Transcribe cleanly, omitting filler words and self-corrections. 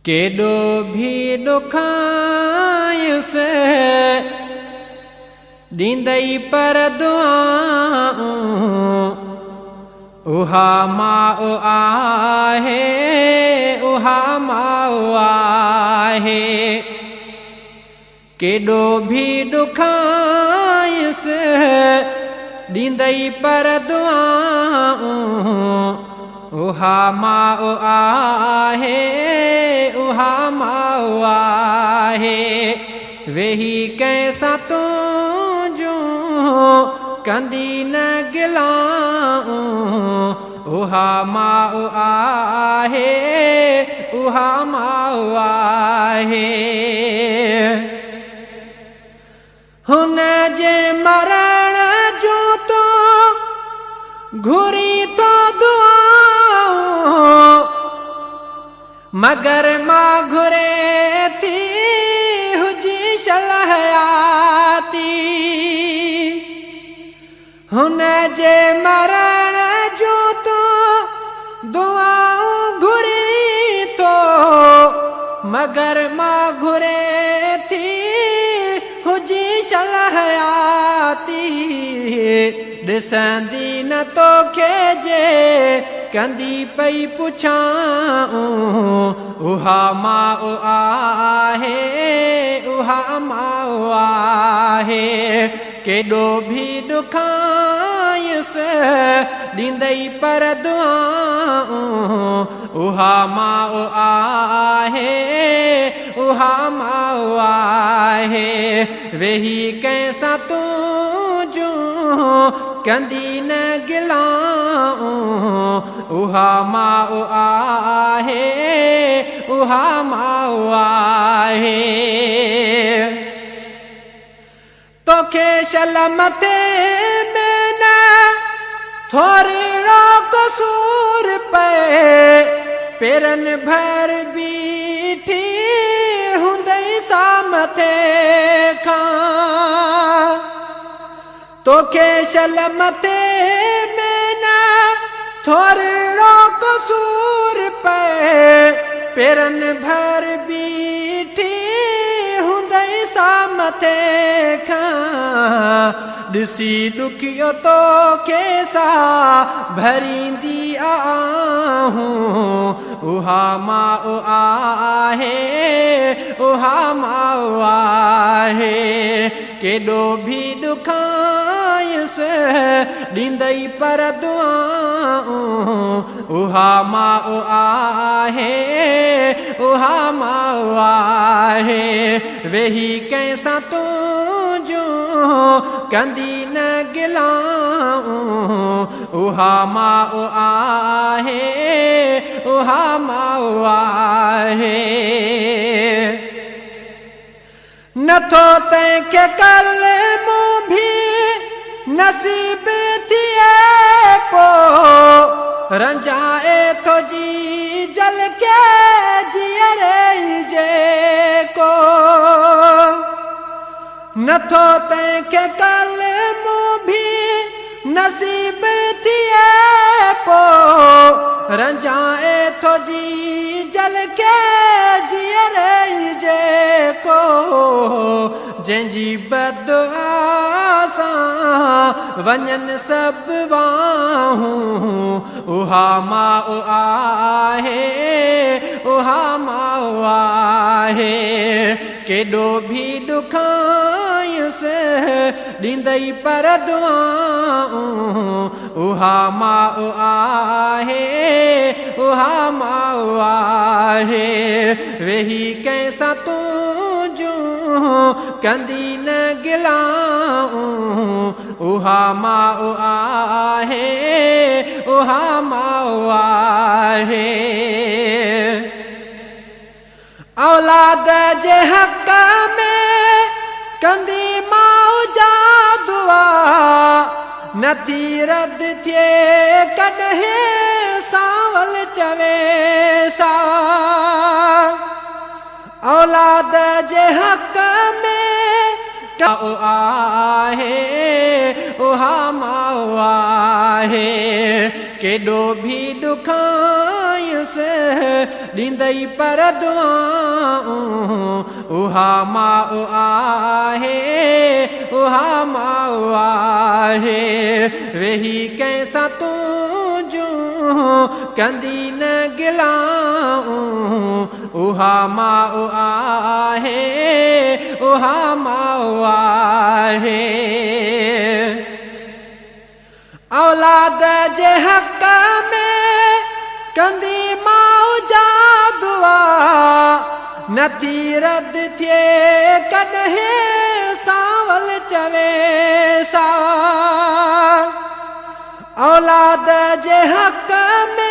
केॾो भी ॾुखायुस ॾींदई पर दुआऊं उहा माउ आहे, उहा माउ आहे। केॾो भी ॾुखायुस ॾींदई पर दुआऊं उहा माउ आहे, उहा माउ आहे। वेही कंहिंसां तुंहिंजूं कंदी न गिलाऊं उहा माउ आहे, उहा माउ आहे। हुन जे मरण जूं तूं घुरी थो दुआऊं मगर मां घुरे थी हुजी शलहयाती। हुन जे मरण जूं तूं दुआऊं घुरी थो मगर मां घुरे थी हुजी शलहयाती। ॾिसंदी न तोखे जे कंदी पई पुछाऊं उहा माउ आहे, उहा माउ आहे। केॾो भी ॾुखायुस ॾींदई पर दुआऊं उहा माउ आहे, उहा माउ आहे। वेही कंहिंसां तुंहिंजूं कंदी न गिलाऊं उहा माउ आहे, उहा माउ आहे। तोखे शल मथे में न थोरो कसूर पए पेरनि भर बीठी हूंदई सा मथे खां। तोखे शल मथे में न थोरो कसूर पए पेरनि भर बीठी हूंदई सा मथे खां। ॾिसी ॾुखियो तोखे सा भरींदी आहूं उहा माउ आहे, उहा माउ आहे। केॾो भी ॾुखायुस ॾींदई पर दुआऊं उहा माउ आहे, उहा माउ आहे। वेही कंहिंसां तुंहिंजूं कंदी न गिलाऊं उहा माउ आहे, उहा माउ आहे। नथो तंहिंखे कलमो भी नसीब थिए पोइ रंजाए थो जी जल के जीअरे जेको। नथो तंहिंखे कलमो भी नसीब थिए पोइ रंजाए थो जी जल के जीअरे जेको। जंहिंजी बदुआ सां वञनि सभु वाहूं उहा माउ आहे, उहा माउ आहे। केॾो भी ॾुखायुस ॾींदई पर दुआऊं उहा माउ आहे, उहा माउ आहे। वेही कंहिंसां तुंहिंजूं कंदी न गिलाऊं उहा माउ आहे, उहा माउ आहे। औलाद जे हक़ में कंदी माउ जा दुआ नथी रद थिए कॾहिं सावल चवे सा। औलाद जे हक़ में माउ आहे, उहा माउ आहे। केॾो भी ॾुखायुस ॾींदई पर दुआऊं उहा माउ आहे उहा माउ आहे वेही कंहिंसां तूं जूं कंदी न गिलाऊं उहा माउ आहे उहा माउ आहे औलाद जे हक़ में कंदी माउ जा दुआ नथी रद थिए कॾहिं सावल चवे सा औलाद जे हक़ में